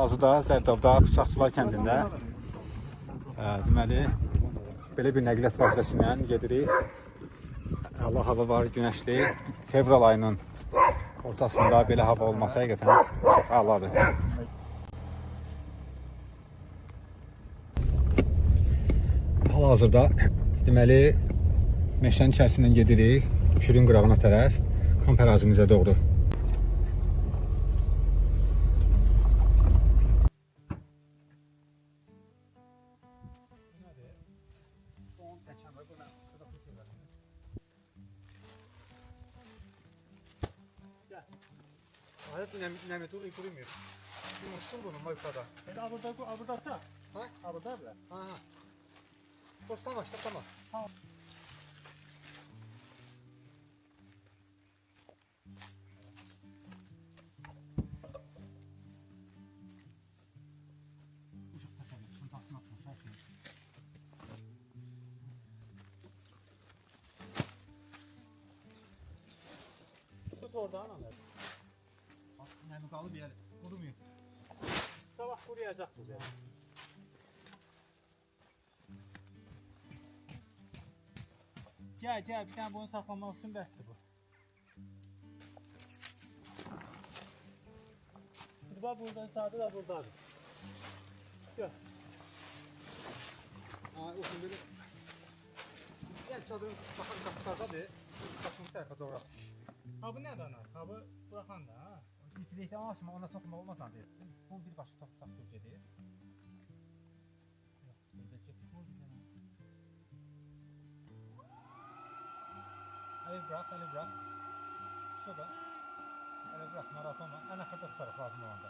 Hal-hazırda Zərdabda Bıçaqçılar kəndində deməli belə bir nəqliyyat vasitəsilə gedirik. Əla hava var, günəşli. Fevral ayının ortasında belə hava olması həqiqətən çox əladır. Hal-hazırda deməli meşənin içərisindən gedirik Kürün qırağına tərəf, kamp ərazimizə doğru. Hayat nemeti uygulamıyor. Yumuştum bunu mayukada. Burada ta. Ha? Burada bile. Ha. Postan başla tamam. Tamam. Tut oradan alır. Nemi kalı bir yer. Kurumuyor. Sabah kuruyacak bu yani. Gel bir tane bunu saklamak için bəsdir bu. Burada buradan sağda da buradadır. Gel. Olsun böyle. Gel çadırın kapısardadır. Kapının tərəfə doğru. Ha bu nədən al? Ha bu bıraxan da ha. İtiləkdə açma, ona soxma olmasan deyir. Bunun bir başı top gedir. Yox, burada çəkib oldu ya. Ali bırak. Şurada. Ali bırak, maratonla. En axırda tutarıq lazım olanda.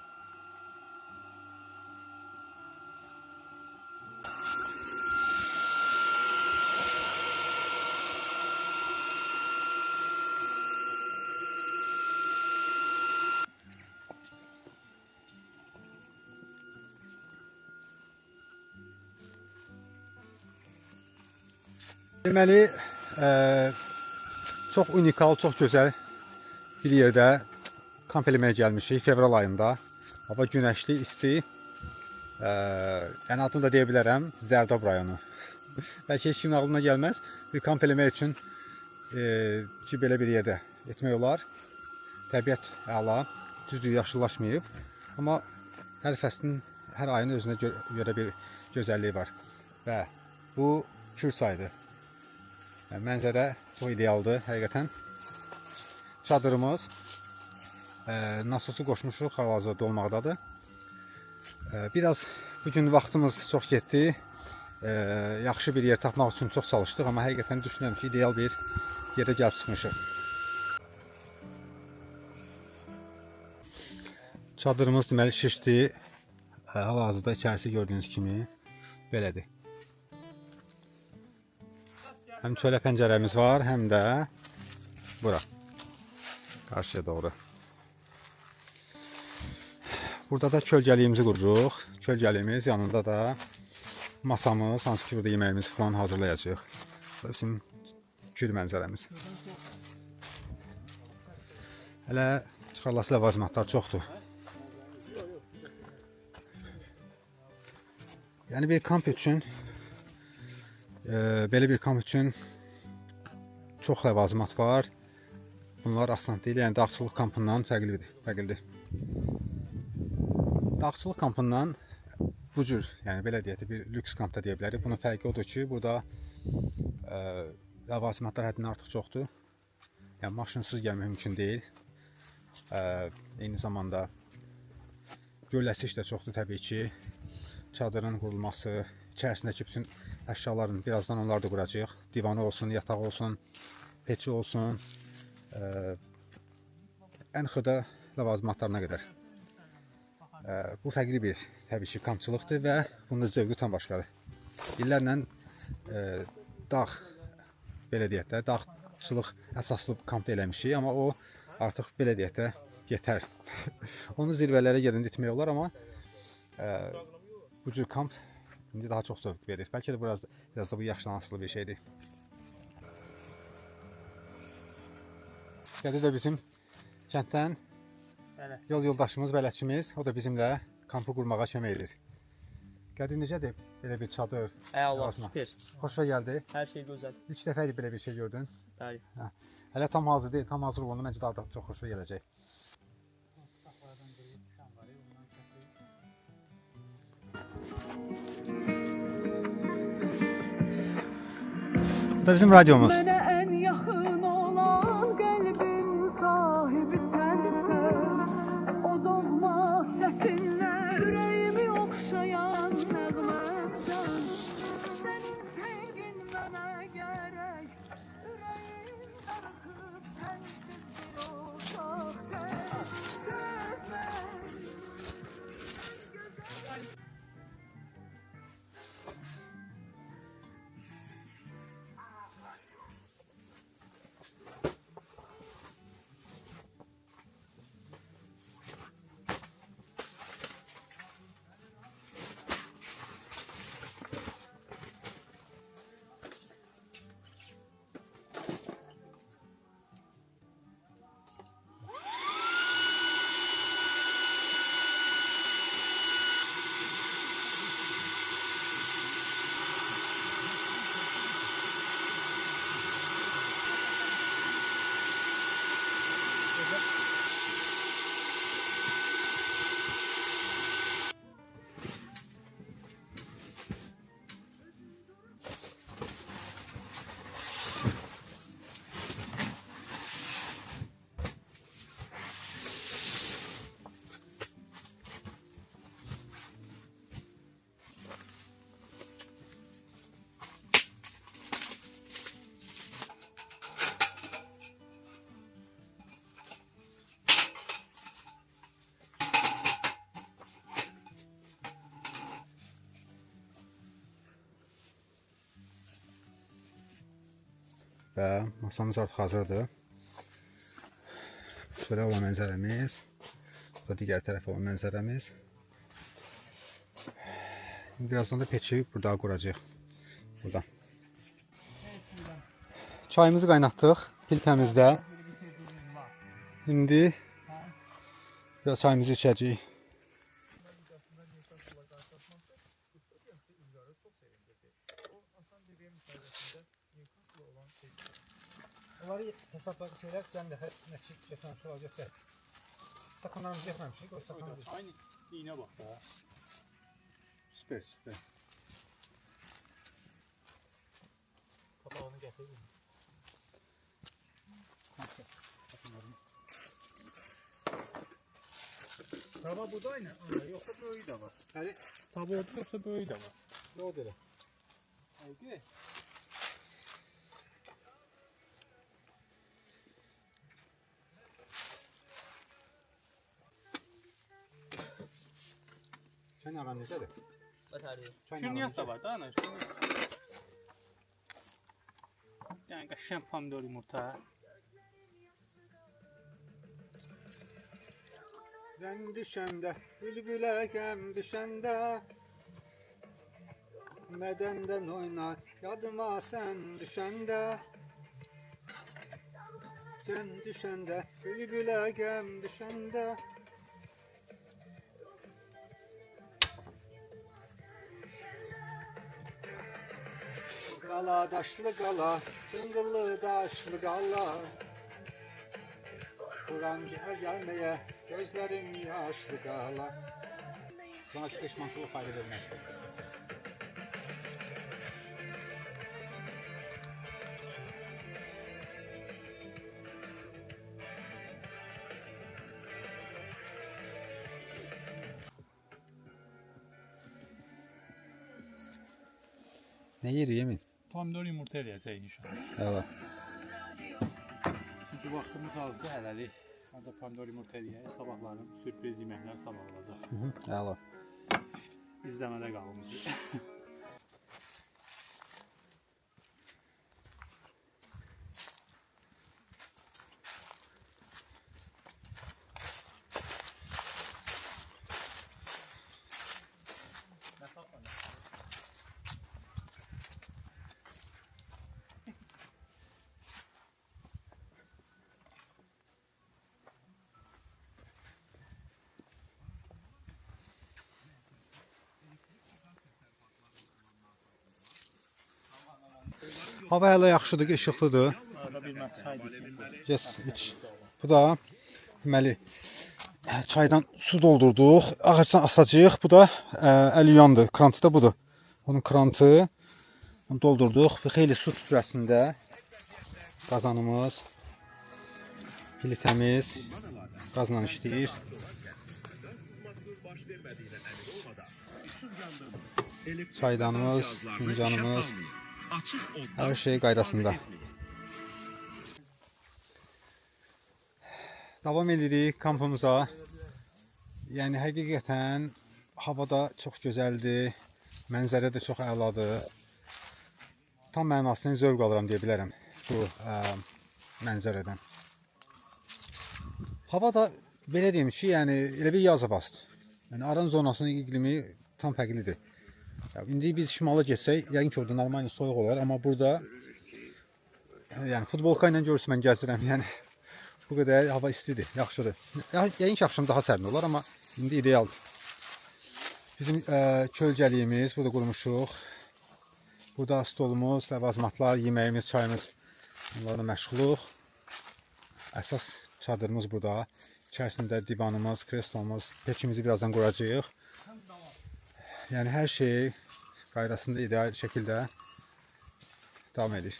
Deməli, çox unikal, çox gözəl bir yerdə kamp eləməyə gəlmişik fevral ayında. Hava günəşli, isti. Yəni adını da deyə bilərəm, Zərdab rayonu. Bəlkə heç kimin ağlına gəlməz. Bir kamp eləmək üçün ki, belə bir yerdə etmək olar. Təbiət əla, düzdür, yaşıllaşmayıb. Amma hər fəslin, hər ayın özünə görə bir gözəlliyi var. Və bu Kür sayıdır. Mənzərə çox idealdır, həqiqətən. Çadırımız nasosu qoşmuşuq, hal-hazırda olmaqdadır. Biraz bugün vaxtımız çox getdi. Yaxşı bir yer tapmaq üçün çox çalışdıq, amma həqiqətən düşünürəm ki, ideal bir yerə gəlib çıxmışıq. Çadırımız deməli şişdi. Hal-hazırda içərisi gördüyünüz kimi belədir. Həm çölə pəncərəmiz var, həm də bura, qarşıya doğru. Burada da kölgəliyimizi qururuq. Kölgəliyimiz yanında da masamız, hansı ki burada yeməyimizi falan hazırlayacaq. Bu da bizim Kür mənzərəmiz. Hələ çıxarılası ləvazimatlar çoxdur. Yəni bir kamp üçün belə bir kamp üçün çox ləvazimat var. Bunlar asan deyil, yəni dağçılıq kampından fərqlidir. Dağçılıq kampından bu cür, yəni belə deyək, bir lüks kamp da deyə bilərik. Bunun fərqi odur ki, burada ləvazimatlar həddindən artıq çoxdur. Yəni maşınsız gəlmək mümkün deyil. Eyni zamanda gölləsi işlə çoxdur təbii ki. Çadırın qurulması, içərisindəki bütün əşyaların, birazdan onları da quracaq. Divanı olsun, yatağı olsun, peçi olsun, ən xırda ləvazimatlarına qədər. Bu fərqli bir, təbii ki, kampçılıqdır və bunun zövqü tam başqadır. İllərlə dağ, belə deyək də, dağçılıq əsaslı kamp eləmişik, amma o artıq belə deyək də yetər. Onu zirvələrə gedəndə etmək olar, amma bu cür kamp indi daha çox zövq verir. Bəlkə də biraz da bu yaşdan asılı bir şeydir. Gəldi də bizim kənddən yol yoldaşımız, bələdçimiz, o da bizimlə kampı qurmağa kömək edir. Qədir necədir? Belə bir çadır. Allah arasına. süper. Xoşuna gəldi. Her şey güzel. İlk dəfə idi belə bir şey gördün. Bəli. Hələ tam hazır deyil. Tam hazır olanda məncə daha da çox xoşuna gələcək. Uşaqlardan biri şam var, ondan kəsir. Bu da bizim radyomuz. Mənə ən yaxın olan qəlbin sahibi sənsən. O doğma səsinlə ürəyimi oxşayan nəğməsən. Sənin sevgin mənə gərək. Ürəyim darıxıb sənsiz bir uşaq sevmən. Və masamız artıq hazırdır. Şöyle olan mənzərəmiz. Bu da digər tərəf olan mənzərəmiz. Birazdan da peçi burada quracağıq. Burada. Çayımızı qaynatdıq filtəmizdə. İndi biraz çayımızı içəcəyik. Onları hesabladığı şeyler gələn dəfə nəşik götürmüş olar götür. Stakanlarımızı götürməmişik, o stakanları. Aynı iğne bak da. Süper, süper. Kapağını getirdim. Tava bu da aynı. Yoksa böyle de var. Hadi. Tava oldu yoksa böyle de var. Ne oldu öyle? Haydi. Çayın aran necədir? Batarya. Çayın aran Şirniyat da necədir? var da ana. Yani qəşəng pomidor yumurta. Dən düşəndə, bülbülə qəm düşəndə, mədəndən oynar, yadıma sən düşəndə. Sən düşəndə, bülbülə qəm düşəndə. Qala daşlı qala, cıngıllı daşlı qala. Buram gəlməyə, gözlərim yaşlı qala. Sonra şu peşmançılıq fayda verməz. Ne yeri yemin? Pomidor yumurta eləyəcək inşallah. Evet. Çünki vaxtımız azdır hələlik. Hadi pomidor yumurta eləyək. Sabahların sürpriz yeməklər sabah olacaq. Evet. İzləmədə qalın. Hava hələ yaxşıdır, işıqlıdır. Arada bir mən çay içeyim. Yes, iç. Bu da deməli çaydan su doldurduq. Ağacdan asacağıq. Bu da əliyandır. Krantı da budur. Onun krantı. Onu doldurduq və xeyli su tuturəsində qazanımız pili təmiz qazla işləyir. Çaydanımız, fincanımız, hər şey qaydasında. Davam edirik kampımıza. Yəni həqiqətən hava da çox gözəldir, mənzərə də çox əladır. Tam mənasını zövq alıram deyə bilərəm bu mənzərədən. Hava da belə deyim ki, yəni elə bir yaz havasıdır. Yəni Aran zonasının iqlimi tam fərqlidir. İndi biz şimala getsək, yəqin ki orada normal soyuq olar, amma burada yəni futbolka ilə görürsün mən gəzirəm, yəni bu qədər hava istidir, yaxşıdır. Yəqin ki axşam daha sərin olar, amma indi idealdır. Bizim kölgəliyimiz, burada qurmuşuq. Burada stolumuz, ləvazimatlar, yeməyimiz, çayımız, bunlarla məşğuluq. Əsas çadırımız burada. İçərisində divanımız, kreslomuz, peçimizi birazdan quracağıq. Yəni hər şey qaydasında ideal şəkildə davam edir.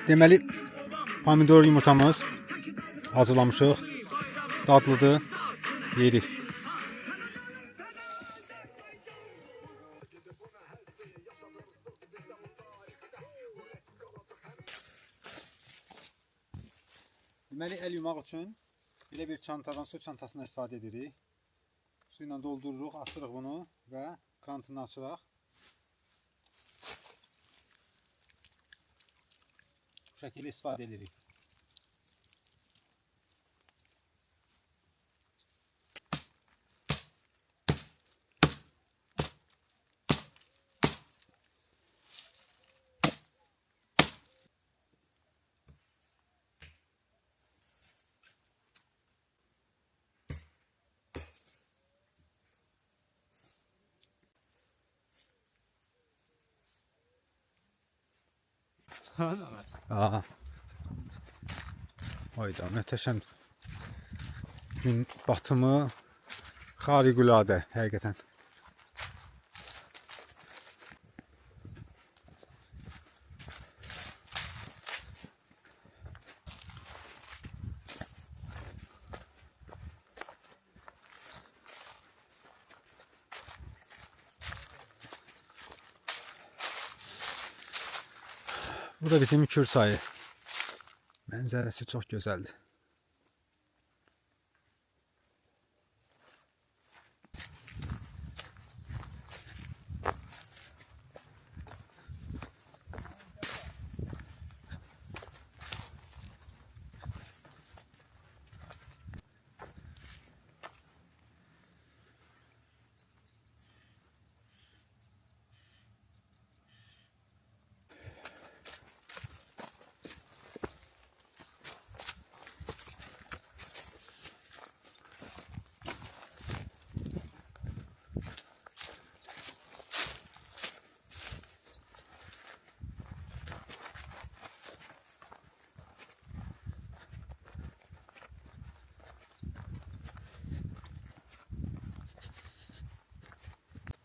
Deməli, pomidor yumurtamız hazırlamışıq. Dadlıdır, yeyirik. Deməli, əl yumaq üçün belə bir çantadan, su çantasından istifadə edirik. Su ilə doldururuq, asırıq bunu və krantını açırıq. Bu şəkildə istifadə edirik. Aha. Hayda, möhtəşəm gün batımı, xariqüladə həqiqətən. Bu da bizim Kür çayı. Mənzərəsi çox gözəldir.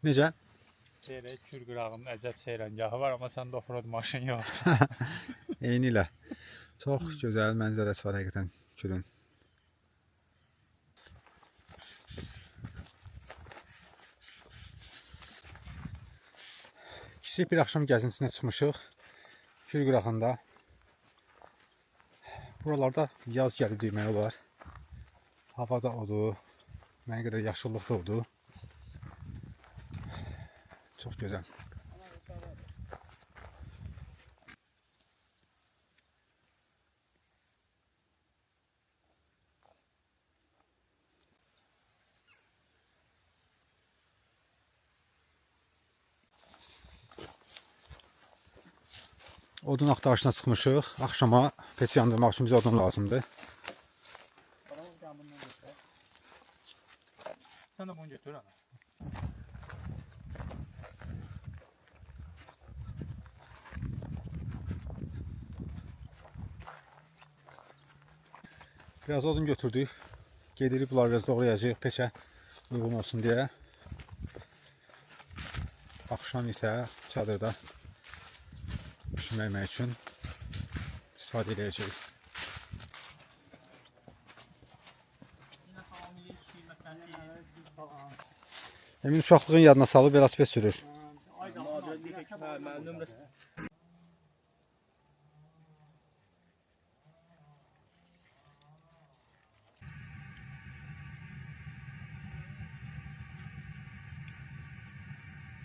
Necə? deyirək, Kür qırağının əcəb seyrəngahı var, amma səndə offroad maşın yoxdur. Eyni ilə. Çox gözəl mənzərəsi var həqiqətən Kürün. Kiçik bir axşam gəzintisinə çıxmışıq. Kür qırağında. Buralarda yaz gəlib demək olar. Hava da odur. Mənə qədər yaşıllıq da odur. Çox gözəl. Odun axtarışına çıxmışıq. Axşama peç yandırmaq üçün bizə odun lazımdır. Sən də bunu götür ana. Biraz odun götürdük. Gedirik bunları biraz doğrayacağıq peçə uyğun olsun deyə. Axşam isə çadırda pişirmək üçün istifadə edəcəyik. Emin uşaqlığın yadına salıb velosiped sürür. Ayda, nömrəsi.